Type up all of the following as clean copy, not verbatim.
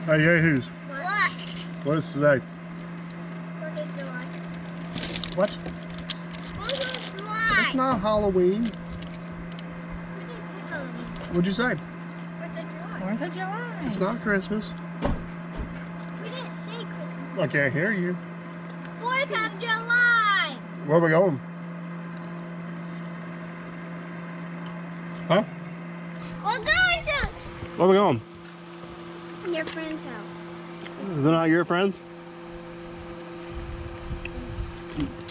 Hey, yahoos. What? What is today? 4th of July. What? 4th of July. It's not Halloween. We didn't say Halloween. What'd you say? 4th of July. 4th of July. It's not Christmas. We didn't say Christmas. I can't hear you. 4th of July. Where are we going? Huh? We're going to Where are we going? your friend's house. They're not your friends?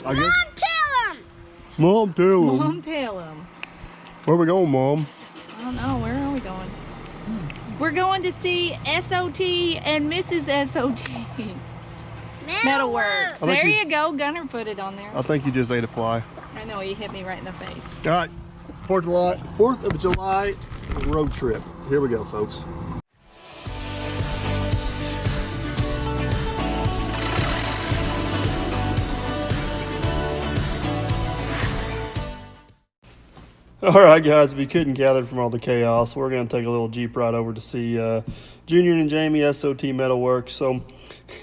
I guess. Mom, tell him. Mom, too. Mom, tell him. Where are we going, Mom? I don't know. Where are we going? We're going to see S.O.T. and Mrs. S.O.T. Metalworks. There you go. Gunner put it on there. I think you just ate a fly. I know, he hit me right in the face. All right, 4th of July road trip. Here we go, folks. All right, guys, if you couldn't gather from all the chaos, we're going to take a little Jeep ride over to see Junior and Jamie, SOT Metalworks. So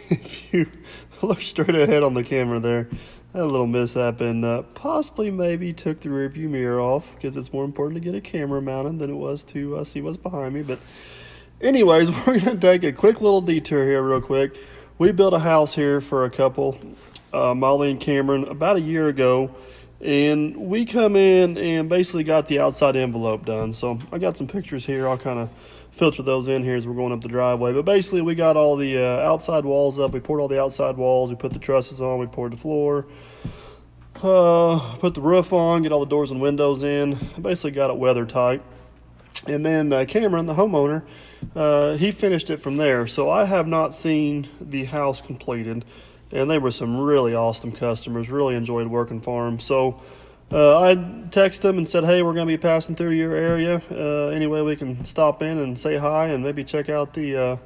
if you look straight ahead on the camera there, had a little mishap and possibly maybe took the rearview mirror off because it's more important to get a camera mounted than it was to see what's behind me. But anyways, we're going to take a quick little detour here real quick. We built a house here for a couple, Molly and Cameron, about a year ago. And we come in and basically got the outside envelope done. So I got some pictures here. I'll kind of filter those in here as we're going up the driveway. But basically we got all the outside walls up. We poured all the outside walls. We put the trusses on. We poured the floor. Put the roof on. Get all the doors and windows in. Basically got it weather tight. And then Cameron, the homeowner, he finished it from there. So I have not seen the house completed. And they were some really awesome customers. Really enjoyed working for them. So I texted them and said, hey, we're going to be passing through your area. Anyway, we can stop in and say hi and maybe check out the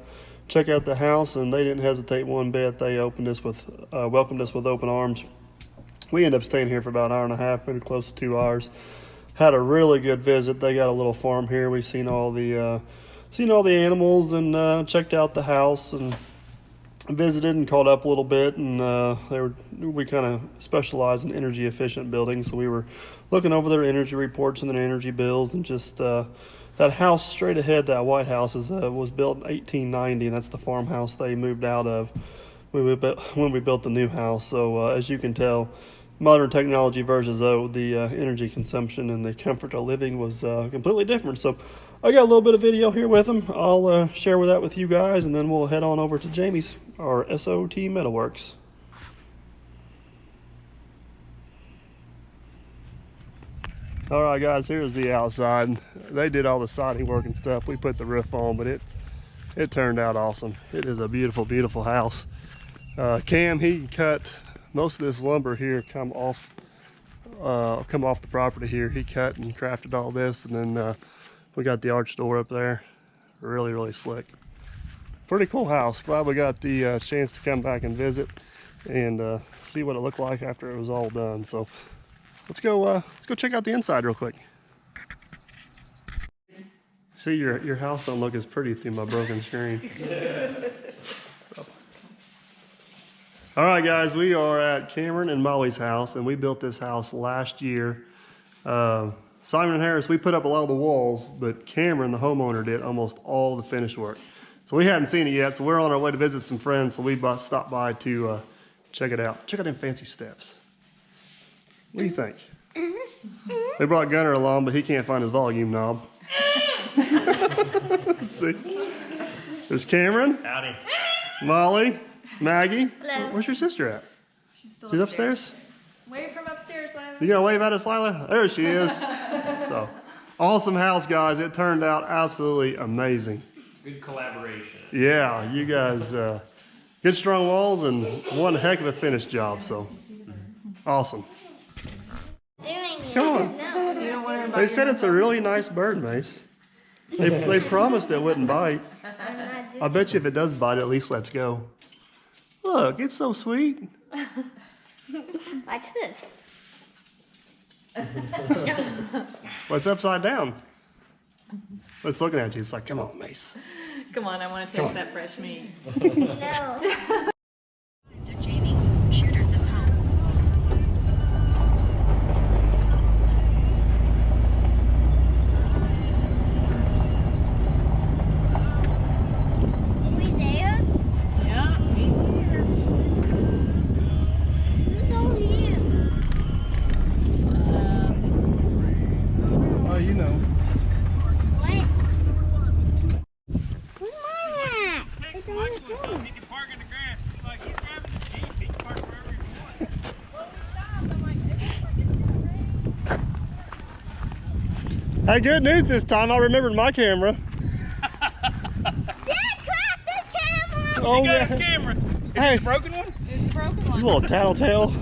house. And they didn't hesitate one bit. They welcomed us with open arms. We ended up staying here for about an hour and a half, maybe close to 2 hours. Had a really good visit. They got a little farm here. We seen all the animals and checked out the house and visited and called up a little bit, and we kind of specialize in energy efficient buildings, so we were looking over their energy reports and their energy bills, and just that house straight ahead, that white house was built in 1890, and that's the farmhouse they moved out of when we built the new house. So as you can tell, modern technology versus the energy consumption and the comfort of living was completely different. So I got a little bit of video here with them. I'll share that with you guys, and then we'll head on over to Jamie's, our SOT Metalworks. All right, guys, here's the outside. They did all the siding work and stuff. We put the roof on, but it turned out awesome. It is a beautiful, beautiful house. Cam, he cut most of this lumber here come off the property here. He cut and crafted all this, and then we got the arch door up there. Really, really slick. Pretty cool house. Glad we got the chance to come back and visit and see what it looked like after it was all done. So let's go check out the inside real quick. See, your house don't look as pretty through my broken screen. All right, guys, we are at Cameron and Molly's house, and we built this house last year. Simon and Harris, we put up a lot of the walls, but Cameron, the homeowner, did almost all the finish work. So we hadn't seen it yet, so we're on our way to visit some friends, so we stopped by to check it out. Check out them fancy steps. What do you think? They brought Gunner along, but he can't find his volume knob. See? There's Cameron. Howdy. Molly. Maggie. Hello. Where's your sister at? She's upstairs? Wave from upstairs, Lila. You gonna wave at us, Lila? There she is. So, awesome house, guys. It turned out absolutely amazing. Good collaboration. Yeah, you guys, good strong walls and one heck of a finish job, so awesome. Doing it. Come on. No. You don't want to They said it's a really nice bird, Mace. They promised it wouldn't bite. I bet you if it does bite, at least let's go. Look, it's so sweet. Watch this. What's upside down? It's looking at you. It's like, come on, Mace. Come on, I want to taste that fresh meat. No. Jamie, Shooters is home. We there? Yeah, he's here. Who's all here? Oh, you know. What? Who's that? It's on the floor. He can park in the grass. Like he's driving the Jeep, he can park wherever he wants. Hey, good news this time. I remembered my camera. Dad cracked this camera! Oh, He got yeah. his camera. Is Hey. it the broken one? It's a broken You one. little tattletale.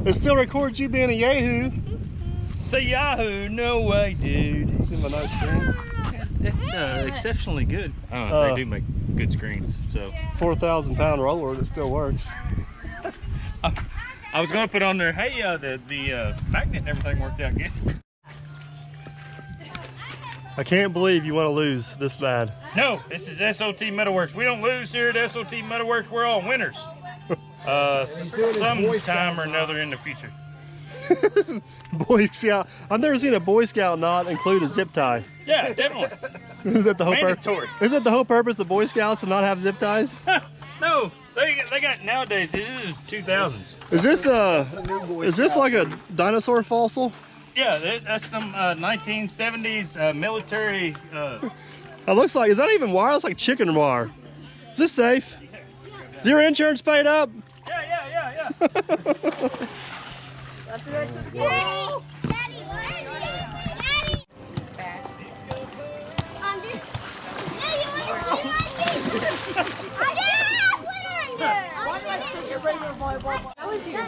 It still records you being a yahoo. Say Yahoo, no way, dude. See my nice screen? It's exceptionally good. They do make good screens. So 4,000-pound roller that still works. I was gonna put on there. Hey, the magnet and everything worked out good. I can't believe you want to lose this bad. No, this is SOT Metalworks. We don't lose here at SOT Metalworks. We're all winners. Sometime or another in the future. Boy Scout. I've never seen a Boy Scout not include a zip tie. Yeah, definitely. Is that the whole Mandatory. Is it the whole purpose of Boy Scouts to not have zip ties? No, they got nowadays. This is 2000s. Is this like a dinosaur fossil? Yeah, that's some 1970s military. It looks like, is that even wire? It's like chicken wire. Is this safe? Is your insurance paid up? Yeah. Daddy! Daddy, what? Daddy! Under. Daddy, you want to put my feet? I didn't put it under. I was here.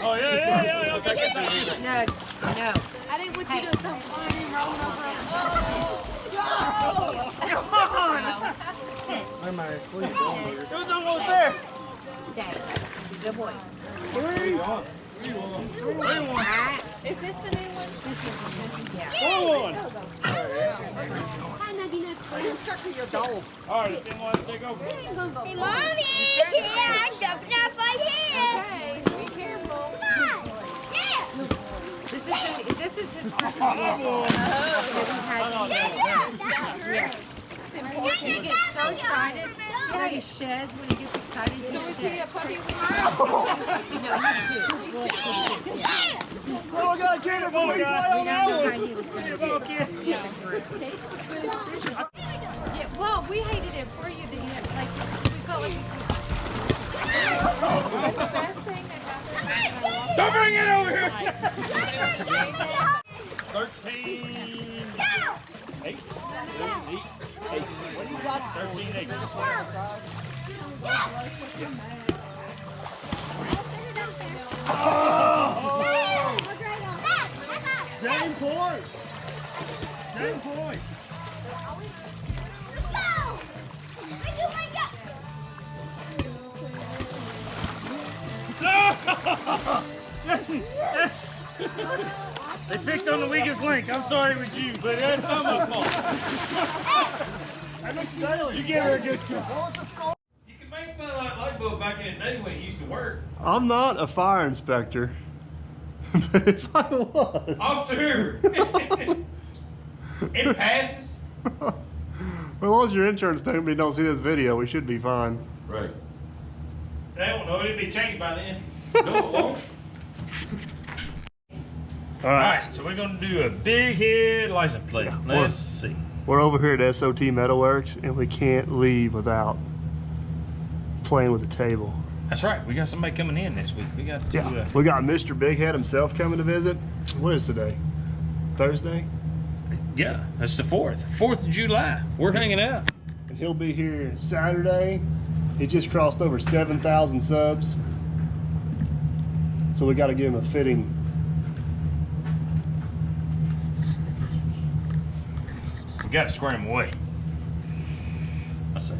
Oh yeah. Okay, get that. No. I didn't want you to come flying and rolling over. Who's almost there? Stay. Good boy. Is this the new one? Hold on. All right, then let's take over. Hey, Mommy! Yeah, I'm jumping off my head. Okay, be careful. Come on. Yeah. This is his first time. Yeah. He gets so excited. See how he sheds when he gets excited? He Is he a sheds. puppy? No, he's two. Oh my God, get it, boy! We don't know how he was going to do it. Yeah, well, we hated it for you that you had, like, we felt like The best thing that happened. Don't bring it over here. 13. 8. 8. 13, 8. Game point! Game point! They picked on the weakest link. I'm sorry with you, but that's not my fault. You give her a good kill. You can make fun of that light bulb back in the day when it used to work. I'm not a fire inspector. But if I was. Officer, it passes. Well, as long as your insurance company don't see this video, we should be fine. Right. They don't know. It'll be changed by then. No, it won't. All All right. right, so we're going to do a big head license plate. Let's see. We're over here at SOT Metalworks, and we can't leave without playing with the table. That's right. We got somebody coming in this week. We got to. Yeah, we got Mr. Big Head himself coming to visit. What is today? Thursday? Yeah, that's the 4th. 4th of July. We're hanging out. And he'll be here Saturday. He just crossed over 7,000 subs. So we got to give him a fitting. We got to square him away. Let's say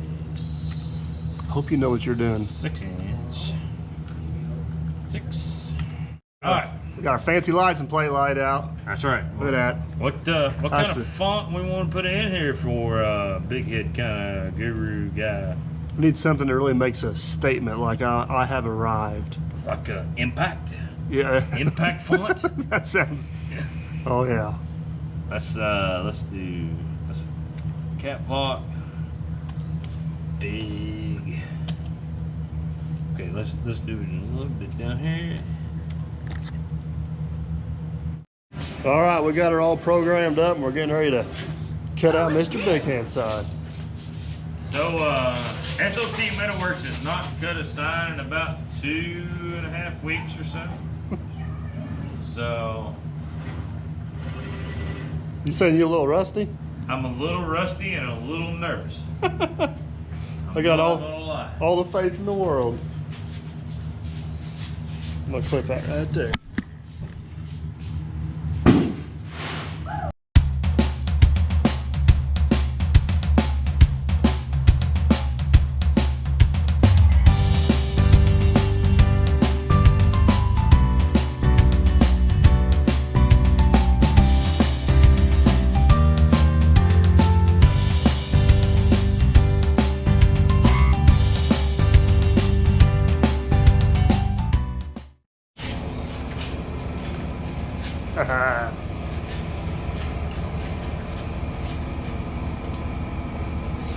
Hope you know what you're doing. 6 inch. 6. All right. We got our fancy license plate light out. That's right. Look at that. What kind That's of font we want to put in here for big head kind of guru guy? We need something that really makes a statement, like I have arrived. Like impact. Yeah. Impact font. That sounds. Oh yeah. Let's do cap lock. Big. Okay, let's do it a little bit down here. All right, we got her all programmed up, and we're getting ready to cut out Mr. Big Hand side. So SOT Metalworks has not cut a sign in about 2.5 weeks or so. So You saying you're a little rusty? I'm a little rusty and a little nervous. I got all the faith in the world. I'm gonna clip that right there.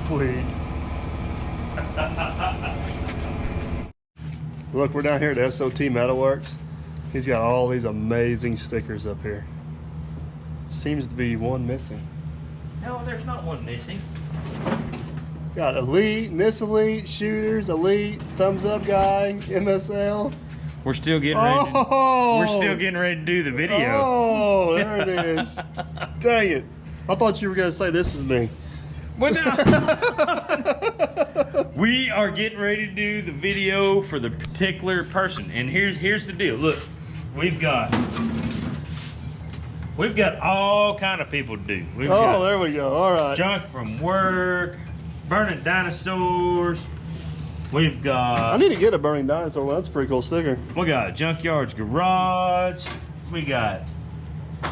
Sweet. Look, we're down here at SOT Metalworks. He's got all these amazing stickers up here. Seems to be one missing. No, there's not one missing. Got Elite, Miss Elite, Shooters, Elite, Thumbs Up Guy, MSL. We're still getting ready. We're still getting ready to do the video. Oh, there it is. Dang it. I thought you were going to say this is me. Well, no. We are getting ready to do the video for the particular person. And here's the deal. Look, we've got all kind of people to do. We've got there we go. All right. junk from work, burning dinosaurs. We've got I need to get a burning dinosaur one. That's a pretty cool sticker. we got Junkyard's Garage. We got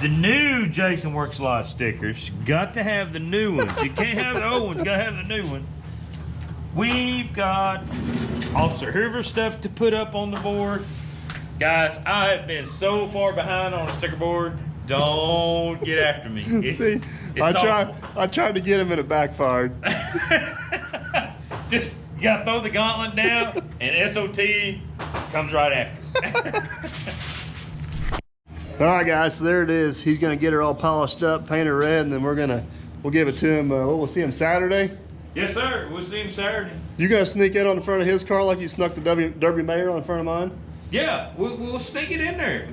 the new Jason Works Lot stickers. Got to have the new ones. You can't have the old ones. You gotta have the new ones. We've got Officer Hoover stuff to put up on the board. Guys, I have been so far behind on the sticker board. Don't get after me. See, I tried to get him and it backfired. Just you gotta throw the gauntlet down, and SOT comes right after. All right, guys, so there it is. He's gonna get her all polished up, paint her red, and then we'll give it to him. We'll see him Saturday. Yes, sir. We'll see him Saturday. You gonna sneak in on the front of his car like you snuck the Derby Mayor on the front of mine? Yeah, we'll sneak it in there.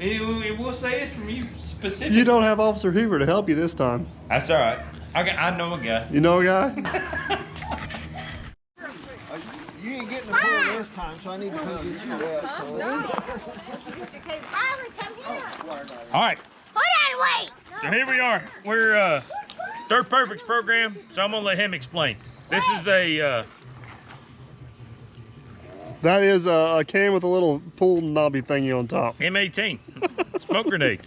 We'll say it's from you specifically. You don't have Officer Hoover to help you this time. That's all right. I know a guy. You know a guy? You ain't getting the ball this time, so I need to come get you that. So. Okay, Riley, come here. All right. Hold on, wait. So here we are. We're Third Perfect's program. So I'm gonna let him explain. This is a. That is a can with a little pool knobby thingy on top. M18 smoke grenade.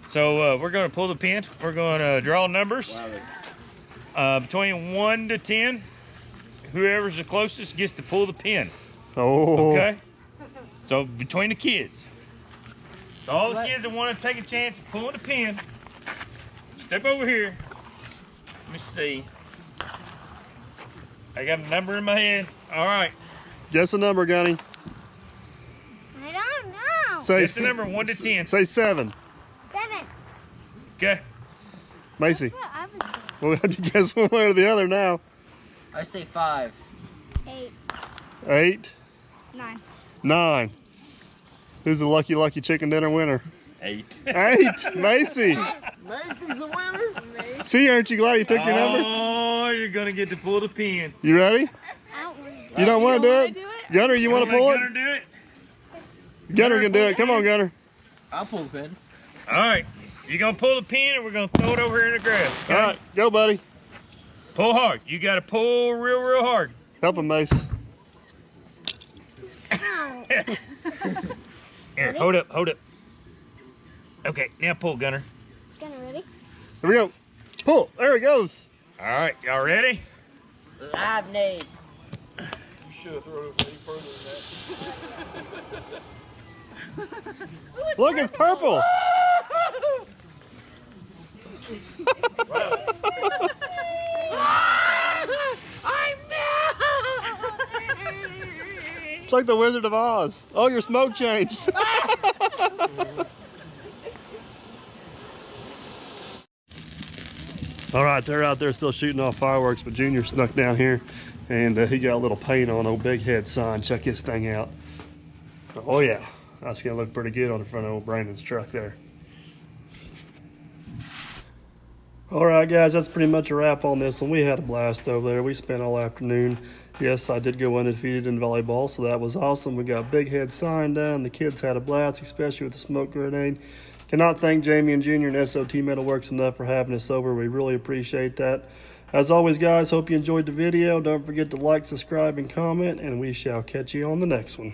So we're going to pull the pin. We're going to draw numbers between 1 to 10. Whoever's the closest gets to pull the pin. Oh. Okay. So between the kids, so all the kids that want to take a chance of pulling the pin, step over here. Let me see. I got a number in my head. All right. Guess a number, Gunny. I don't know. Say Guess the number 1 to 10. Say 7. 7. Okay. Macy. What I was saying. We'll have to guess one way or the other now. I say 5. 8. 8. 9. 9. Who's the lucky chicken dinner winner? 8. 8. Macy. Macy's a winner. See, aren't you glad you took your number? Oh, you're gonna get to pull the pin. You ready? I don't want You don't want to do wanna it? do it? Gunner, you want to pull Gunner it? do it? Gunner can do it. Come on, Gunner. I'll pull the pin. All right. You're gonna pull the pin, and we're gonna throw it over here in the grass. Okay? All right, go, buddy. Pull hard. You gotta pull real hard. Help him, Mace. Here, Ready? hold up, hold up. Okay, now pull, Gunner. Gunner, ready? Here we go. Pull. There it goes. All right, y'all ready? Live nade. You should have thrown it any further than that. Look, it's purple. It's like the Wizard of Oz. Oh, your smoke changed. All right, they're out there still shooting off fireworks, but Junior snuck down here and he got a little paint on old Big Head sign. Check this thing out. Oh yeah, that's gonna look pretty good on the front of old Brandon's truck there. All right, guys, that's pretty much a wrap on this one. We had a blast over there. We spent all afternoon. Yes, I did go undefeated in volleyball, so that was awesome. We got Big Head sign done. The kids had a blast, especially with the smoke grenade. Cannot thank Jamie and Junior and SOT Metalworks enough for having us over. We really appreciate that. As always, guys, hope you enjoyed the video. Don't forget to like, subscribe, and comment, and we shall catch you on the next one.